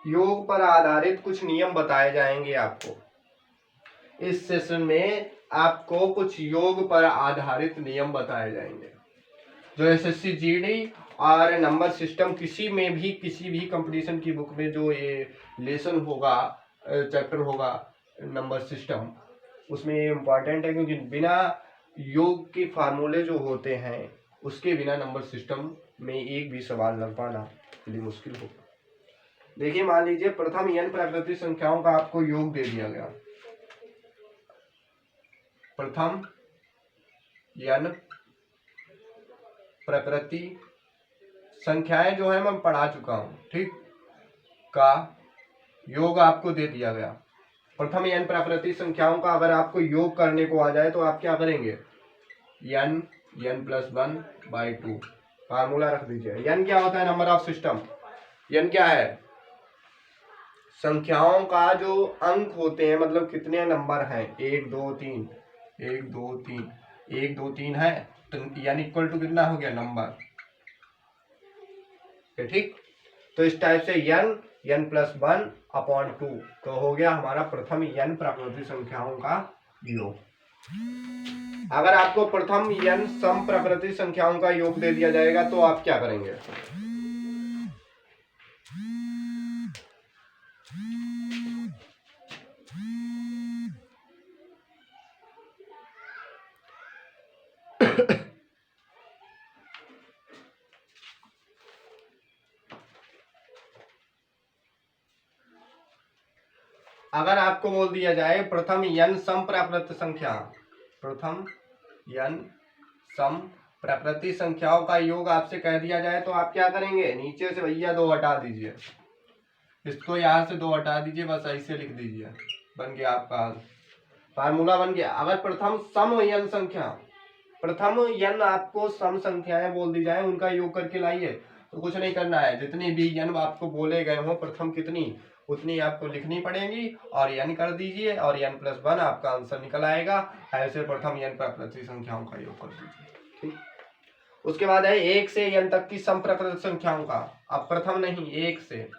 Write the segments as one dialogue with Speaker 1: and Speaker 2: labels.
Speaker 1: योग पर आधारित कुछ नियम बताए जाएंगे आपको। इस सेशन में आपको कुछ योग पर आधारित नियम बताए जाएंगे जो एसएससी जीडी और नंबर सिस्टम किसी भी कंपटीशन की बुक में जो ये लेसन होगा, चैप्टर होगा नंबर सिस्टम, उसमें ये इम्पॉर्टेंट है क्योंकि बिना योग के फार्मूले जो होते हैं उसके बिना नंबर सिस्टम में एक भी सवाल लग पाना लिए मुश्किल होगा। देखिए, मान लीजिए प्रथम n प्राकृतिक संख्याओं का आपको योग दे दिया गया। प्रथम n प्रकृति संख्याएं जो है मैं पढ़ा चुका हूं, ठीक, का योग आपको दे दिया गया। प्रथम n प्राकृतिक संख्याओं का अगर आपको योग करने को आ जाए तो आप क्या करेंगे, n+1/2 फार्मूला रख दीजिए। n क्या होता है, नंबर ऑफ सिस्टम। n क्या है, संख्याओं का जो अंक होते हैं, मतलब कितने नंबर हैं, 1 2 3 1 2 3 1 2 3 है, तो n इक्वल टू कितना हो गया, नंबर, ठीक। तो इस टाइप से n+1/2 तो हो गया हमारा प्रथम n प्राकृतिक संख्याओं का योग। अगर आपको प्रथम n सम प्राकृतिक संख्याओं का योग दे दिया जाएगा तो आप क्या करेंगे, अगर आपको बोल दिया जाए प्रथम n सम प्राकृतिक संख्या, प्रथम n सम प्राकृतिक संख्याओं का योग आपसे कह दिया जाए तो आप क्या करेंगे, नीचे से भैया 2 हटा दीजिए, इसको यहां से 2 हटा दीजिए, बस ऐसे लिख दीजिए, बन गया आपका फार्मूला बन गया। अगर प्रथम सम n संख्या, प्रथम n आपको सम संख्याएं बोल दी जाए उनका योग करके लाइए, तो कुछ नहीं करना है, जितनी भी n आपको बोले गए हो प्रथम कितनी उतनी आपको लिखनी पड़ेगी और n कर दीजिए और n+1 आपका आंसर निकल आएगा। ऐसे प्रथम n प्राकृतिक संख्याओं का योग कर दीजिए, ठीक। उसके बाद है 1 से n तक की सम प्राकृतिक संख्याओं का, अब प्रथम नहीं 1 से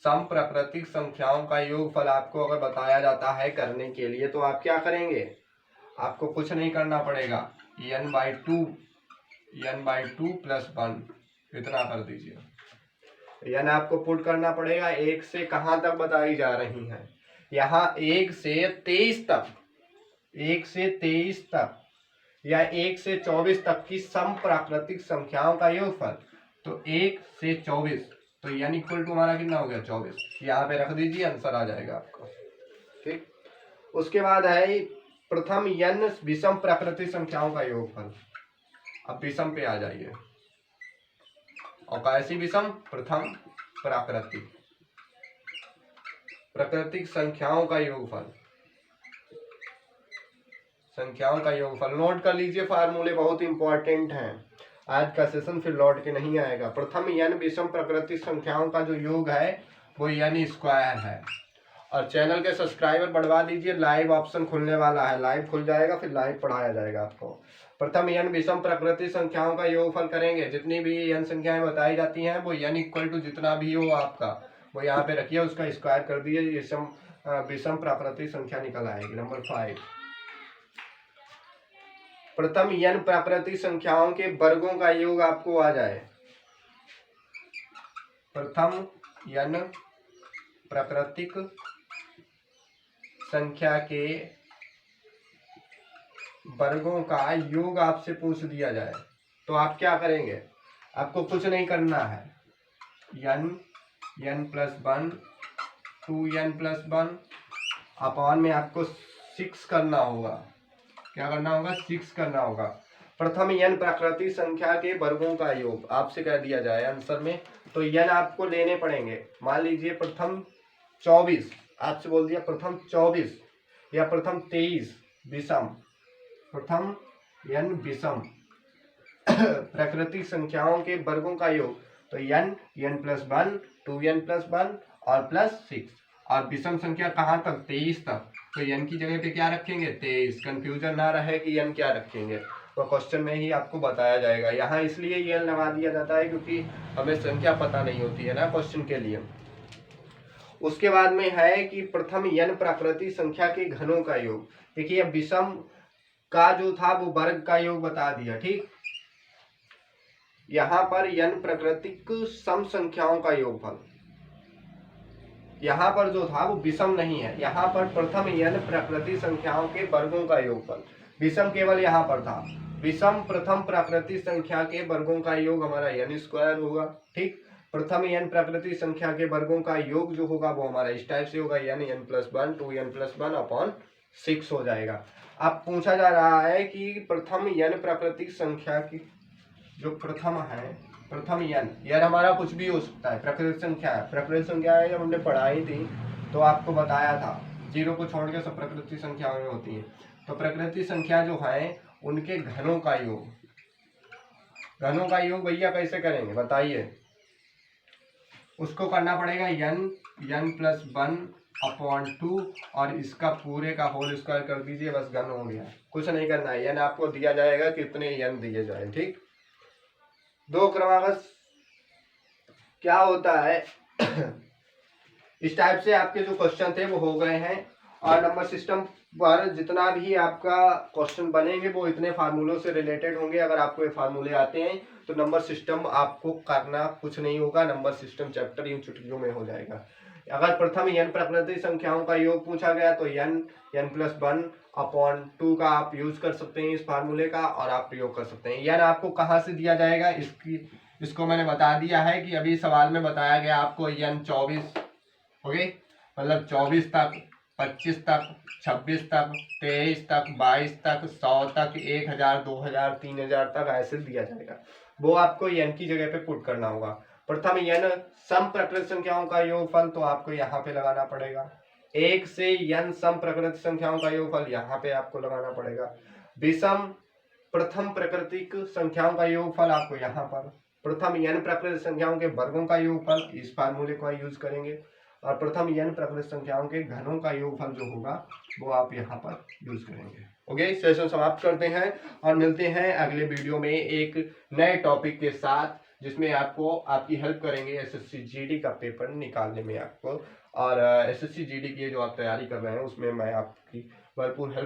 Speaker 1: सम प्राकृतिक संख्याओं का योगफल आपको अगर बताया जाता है करने के लिए तो आप क्या करेंगे, आपको कुछ नहीं करना पड़ेगा, n/2 +1 इतना कर दीजिए। n आपको पुट करना पड़ेगा, 1 से कहां तक बताई जा रही है, यहाँ 1 से 23 तक, 1 से 23 तक या 1 से 24 तक की सम प्राकृतिक संख्याओं का योगफल, तो 1 से 24, तो n इक्वल टू हमारा कितना हो गया, 24, यहाँ पे रख दीजिए, आंसर आ जाएगा आपको, ठीक। उसके बाद है प्रथम n विषम प्राकृतिक संख्याओं का योगफल। अब विषम पे आ जाइए, और कैसी विषम, प्रथम प्राकृतिक संख्याओं का योगफल, संख्याओं का योगफल नोट कर लीजिए, फार्मूले बहुत इंपॉर्टेंट हैं, आज का सेशन फिर लौट के नहीं आएगा। प्रथम n विषम प्राकृतिक संख्याओं का जो योग है वो n² है। और चैनल के सब्सक्राइबर बढ़वा दीजिए, लाइव ऑप्शन खुलने वाला है, लाइव खुल जाएगा, फिर लाइव पढ़ाया जाएगा आपको। प्रथम n विषम प्राकृतिक संख्याओं का योगफल करेंगे, जितनी भी n संख्याएं बताई जाती हैं वो n इक्वल टू जितना भी हो आपका वो यहाँ पे रखिए, उसका स्क्वायर कर दीजिए, विषम प्राकृतिक संख्या निकल आएगी। नंबर 5, प्रथम n प्राकृतिक संख्याओं के वर्गों का योग आपको आ जाए, प्रथम n प्राकृतिक संख्या के वर्गों का योग आपसे पूछ दिया जाए तो आप क्या करेंगे, आपको कुछ नहीं करना है, n+1 2n+1 अपॉन में आपको 6 करना होगा, क्या करना होगा, 6 करना होगा। प्रथम n प्राकृतिक संख्या के वर्गों का योग आपसे कह दिया जाए आंसर में, तो n आपको लेने पड़ेंगे। मान लीजिए प्रथम 24 आपसे बोल दिया, प्रथम 24 या प्रथम 23 विषम, प्रथम n विषम प्राकृतिक संख्याओं के वर्गों का योग, तो n+1 2n+1 और +6, और विषम संख्या कहाँ तक, 23 तक, तो n की जगह पे क्या रखेंगे, 23, कंफ्यूजन ना रहे कि n क्या रखेंगे, वह क्वेश्चन में ही आपको बताया जाएगा। यहाँ इसलिए ये लगा दिया जाता है क्योंकि हमें संख्या पता नहीं होती है ना क्वेश्चन के लिए। उसके बाद में है कि प्रथम n प्राकृतिक संख्या के घनों का योग। देखिए अब विषम का जो था वो वर्ग का योग बता दिया, ठीक। यहाँ पर n प्राकृतिक सम संख्याओं का योगफल, यहाँ पर जो था वो विषम नहीं है, यहाँ पर प्रथम n प्राकृतिक संख्याओं के वर्गों का योगफल। विषम केवल यहाँ पर था, विषम प्रथम प्राकृतिक संख्या के वर्गों का योग हमारा n स्क्वायर होगा, ठीक। प्रथम n प्राकृतिक संख्या के वर्गों का योग जो होगा वो हमारा इस टाइप से होगा, n plus 1 2n plus 1 upon 6 हो जाएगा। अब पूछा जा रहा है कि प्रथम n प्राकृतिक संख्या की जो प्रथम है, प्रथम n यार हमारा कुछ भी हो सकता है, प्राकृतिक संख्या है। प्राकृतिक संख्या है जब हमने पढ़ाई थी तो आपको बताया था 0 को छोड़ के सब प्राकृतिक संख्याएं में होती है। तो प्राकृतिक संख्या जो है उनके घनों का योग, घनों का योग भैया कैसे करेंगे बताइए। उसको करना पड़ेगा n प्लस 1 अपॉन 2 और इसका पूरे का होल स्क्वायर कर दीजिए, बस घन हो गया। कुछ नहीं करना है, n आपको दिया जाएगा कितने n दिए जाए, ठीक। दो क्रमागत क्या होता है इस टाइप से आपके जो क्वेश्चन थे वो हो गए हैं। और नंबर सिस्टम पर जितना भी आपका क्वेश्चन बनेंगे वो इतने फार्मूलों से रिलेटेड होंगे। अगर आपको ये फार्मूले आते हैं तो नंबर सिस्टम आपको करना कुछ नहीं होगा, नंबर सिस्टम चैप्टर इन चुटकियों में हो जाएगा। अगर प्रथम n प्राकृतिक संख्याओं का योग पूछा गया तो n प्लस 1 अपॉन 2 का आप यूज कर सकते हैं इस फार्मूले का, और आप प्रयोग कर सकते हैं। n आपको कहाँ से दिया जाएगा इसको मैंने बता दिया है कि अभी सवाल में बताया गया आपको n 24 हो गई, मतलब 24 तक, 25 तक, 26 तक, 23 तक, 22 तक, 100 तक, 1000 2000 3000 तक ऐसे दिया जाएगा। वो आपको n की जगह पे पुट करना होगा। प्रथम n सम प्राकृतिक संख्याओं का योगफल तो आपको यहाँ पे लगाना पड़ेगा। 1 से n सम प्राकृतिक संख्याओं का योगफल यहाँ पे आपको लगाना पड़ेगा। विषम प्रथम प्राकृतिक संख्याओं का योगफल आपको यहाँ पर, प्रथम n प्राकृतिक संख्याओं के वर्गों का योगफल इस फार्मूले को यूज करेंगे, और प्रथम n प्राकृतिक संख्याओं के घनों का योगफल जो होगा वो आप यहाँ पर यूज करेंगे। ओके, सेशन समाप्त करते हैं और मिलते हैं अगले वीडियो में एक नए टॉपिक के साथ जिसमें आपको आपकी हेल्प करेंगे एसएससी जीडी का पेपर निकालने में आपको, और एसएससी जीडी की जो आप तैयारी कर रहे हैं उसमें मैं आपकी भरपूर हेल्प